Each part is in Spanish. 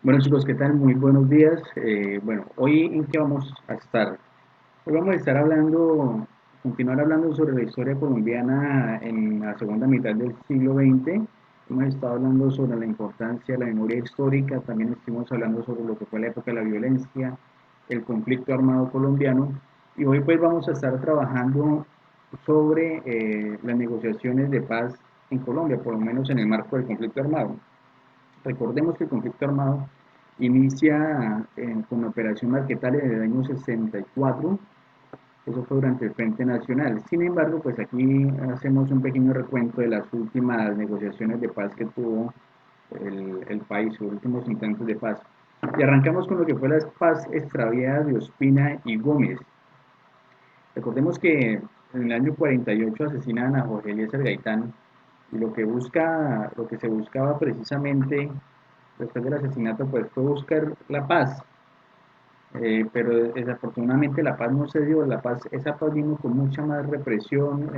Bueno chicos, ¿qué tal? Muy buenos días. Bueno, hoy en qué vamos a estar. Hoy vamos a estar hablando, continuar hablando sobre la historia colombiana en la segunda mitad del siglo XX. Hemos estado hablando sobre la importancia de la memoria histórica, también estuvimos hablando sobre lo que fue la época de la violencia, el conflicto armado colombiano, y hoy pues vamos a estar trabajando sobre las negociaciones de paz en Colombia, por lo menos en el marco del conflicto armado. Recordemos que el conflicto armado inicia con la Operación Marquetalia en el año 64, eso fue durante el Frente Nacional. Sin embargo, pues aquí hacemos un pequeño recuento de las últimas negociaciones de paz que tuvo el país, los últimos intentos de paz. Y arrancamos con lo que fue la paz extraviada de Ospina y Gómez. Recordemos que en el año 48 asesinan a Jorge Eliezer Gaitán y lo que se buscaba precisamente después del asesinato pues fue buscar la paz, pero desafortunadamente la paz no se dio, esa paz vino con mucha más represión.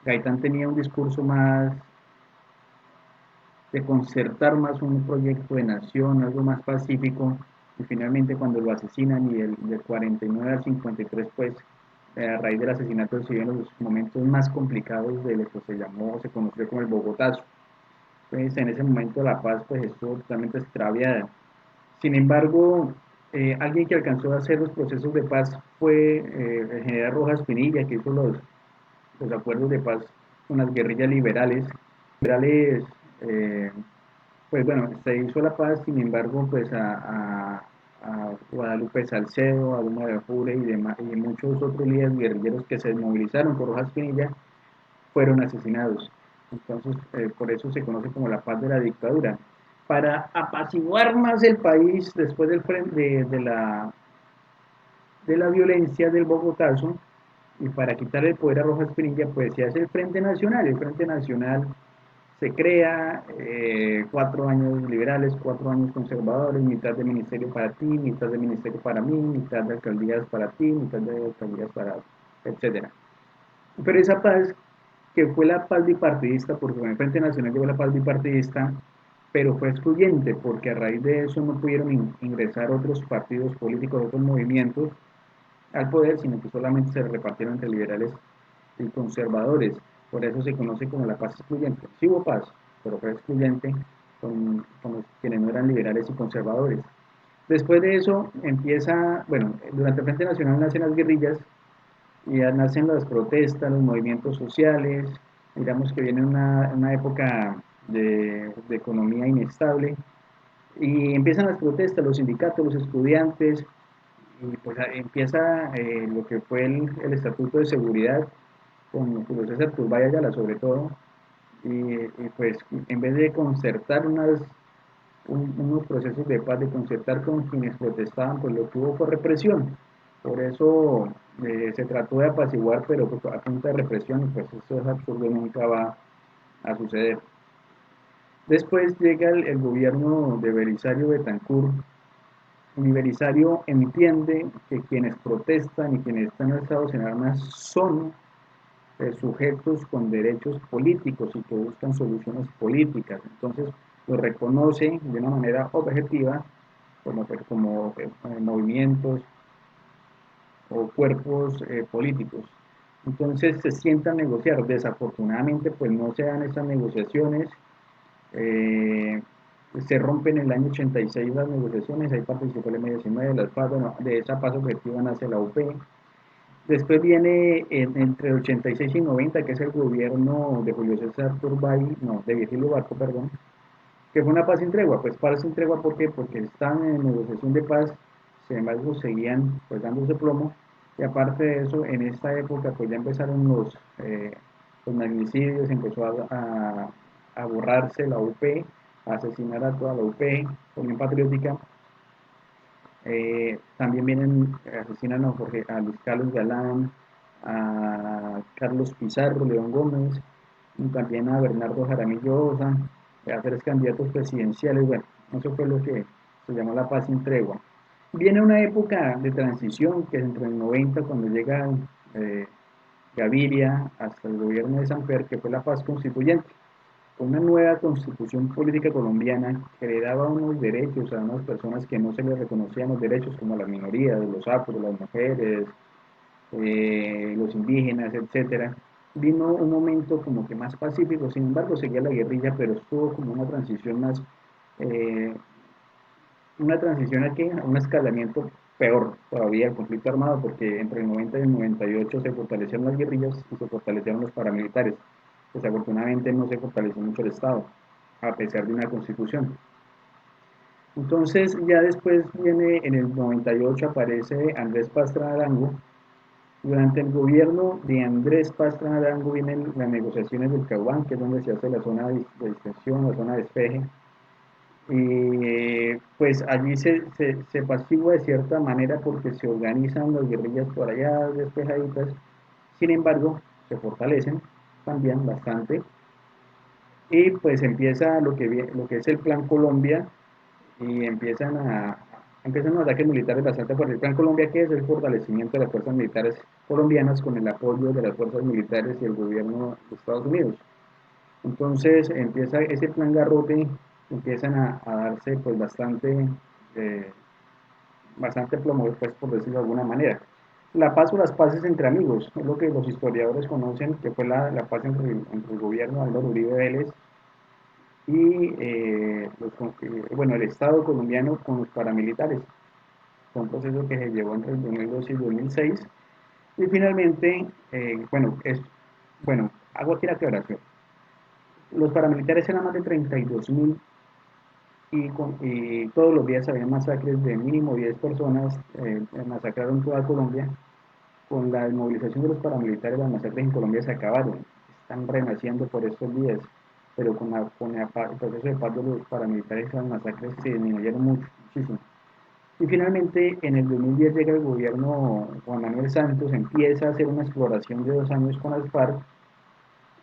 Gaitán tenía un discurso más de concertar más un proyecto de nación, algo más pacífico, y finalmente cuando lo asesinan y del 49 al 53 pues a raíz del asesinato se vieron los momentos más complicados de lo que se conoció como el Bogotazo. Pues en ese momento la paz pues estuvo totalmente extraviada. Sin embargo, alguien que alcanzó a hacer los procesos de paz fue el general Rojas Pinilla, que hizo los acuerdos de paz con las guerrillas liberales. Liberales, eh, pues bueno, se hizo la paz, sin embargo, pues a Guadalupe Salcedo, a Duma de Jure y muchos otros líderes guerrilleros que se desmovilizaron por Rojas Pinilla fueron asesinados. Entonces, por eso se conoce como la paz de la dictadura. Para apaciguar más el país después de la violencia del Bogotazo y para quitar el poder a Rojas Pinilla, pues se hace el Frente Nacional. El Frente Nacional se crea 4 años liberales, 4 años conservadores, mitad de ministerio para ti, mitad de ministerio para mí, mitad de alcaldías para ti, mitad de alcaldías para, etcétera. Pero esa paz, que fue la paz bipartidista, porque con el Frente Nacional llegó la paz bipartidista, pero fue excluyente, porque a raíz de eso no pudieron ingresar otros partidos políticos, otros movimientos al poder, sino que solamente se repartieron entre liberales y conservadores. Por eso se conoce como la paz excluyente. Sí hubo paz, pero fue excluyente con los quienes no eran liberales y conservadores. Después de eso empieza, bueno, durante el Frente Nacional nacen las guerrillas y ya nacen las protestas, los movimientos sociales. Digamos que viene una época de economía inestable y empiezan las protestas, los sindicatos, los estudiantes, y pues empieza lo que fue el Estatuto de Seguridad con Julio César Turbay Ayala sobre todo, y pues en vez de concertar unos procesos de paz, de concertar con quienes protestaban, pues lo que hubo fue represión. Por eso se trató de apaciguar, pero pues, a punta de represión, y pues eso es absurdo, nunca va a suceder. Después llega el gobierno de Belisario Betancourt, y Belisario entiende que quienes protestan y quienes están alzados en armas son sujetos con derechos políticos y que buscan soluciones políticas. Entonces lo reconoce de una manera objetiva como movimientos o cuerpos políticos. Entonces se sientan a negociar. Desafortunadamente pues no se dan esas negociaciones. Eh, Se rompen en el año 86 las negociaciones, ahí participó el M-19 de las paz, bueno, de esa paz objetiva nace la UP. Después viene entre el 86 y 90, que es el gobierno de Julio César Turbay, no, de Virgilio Barco, perdón, que fue una paz sin tregua. Pues paz sin tregua, ¿por qué? Porque estaban en negociación de paz, sin embargo seguían pues dándose plomo, y aparte de eso, en esta época pues ya empezaron los magnicidios, empezó a borrarse la UP, a asesinar a toda la UP, Unión Patriótica. También asesinan a Luis Carlos Galán, a Carlos Pizarro, León Gómez, y también a Bernardo Jaramillo Osa, a 3 candidatos presidenciales. Bueno, eso fue lo que se llamó la paz sin tregua. Viene una época de transición que es entre el 90, cuando llega eh, Gaviria, hasta el gobierno de Sanfer, que fue la paz constituyente. con una nueva constitución política colombiana que le daba unos derechos a unas personas que no se les reconocían los derechos, como las minorías, los afros, las mujeres, los indígenas, etcétera, vino un momento como que más pacífico. Sin embargo seguía la guerrilla, pero estuvo como una transición más, eh, una transición aquí, a un escalamiento peor todavía el conflicto armado, porque entre el 90 y el 98 se fortalecieron las guerrillas y se fortalecieron los paramilitares. Desafortunadamente no se fortaleció mucho el Estado, a pesar de una constitución. Entonces ya después viene, en el 98 aparece Andrés Pastrana Arango. Durante el gobierno de Andrés Pastrana Arango vienen las negociaciones del Caguán, que es donde se hace la zona de distensión, la zona de despeje, y pues allí se apacigua de cierta manera porque se organizan las guerrillas por allá despejaditas. Sin embargo, se fortalecen también bastante, y pues empieza lo que es el Plan Colombia, y empiezan los ataques militares bastante fuertes. El Plan Colombia, que es el fortalecimiento de las fuerzas militares colombianas con el apoyo de las fuerzas militares y el gobierno de Estados Unidos. Entonces empieza ese plan Garrote, empiezan a darse pues eh, bastante plomo, pues, por decirlo de alguna manera. La paz o las paces entre amigos, es lo que los historiadores conocen, que fue la paz entre el gobierno de Álvaro Uribe Vélez y bueno, el Estado colombiano con los paramilitares. Fue un proceso que se llevó entre el 2002 y el 2006. Y finalmente, bueno, hago aquí la aclaración. Los paramilitares eran más de 32.000, y todos los días había masacres de mínimo 10 personas, masacraron toda Colombia. Con la desmovilización de los paramilitares, las masacres en Colombia se acabaron, están renaciendo por estos días, pero el proceso de paz de los paramilitares, las masacres se disminuyeron mucho, muchísimo. Y finalmente, en el 2010 llega el gobierno Juan Manuel Santos, empieza a hacer una exploración de 2 años con las FARC.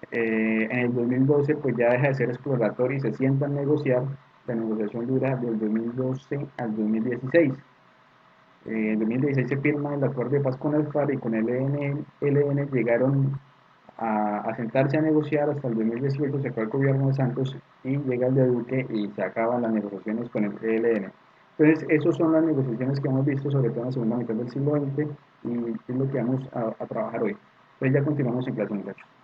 En el 2012 pues ya deja de ser exploratorio y se sientan a negociar. La negociación dura del 2012 al 2016. En 2016 se firma el acuerdo de paz con el FARC, y con el ELN llegaron a sentarse a negociar hasta el 2018. Se fue el gobierno de Santos y llega el de Duque y se acaban las negociaciones con el ELN. Entonces, esas son las negociaciones que hemos visto, sobre todo en la segunda mitad del siglo XX, y es lo que vamos a trabajar hoy. Entonces ya continuamos en clase, muchachos.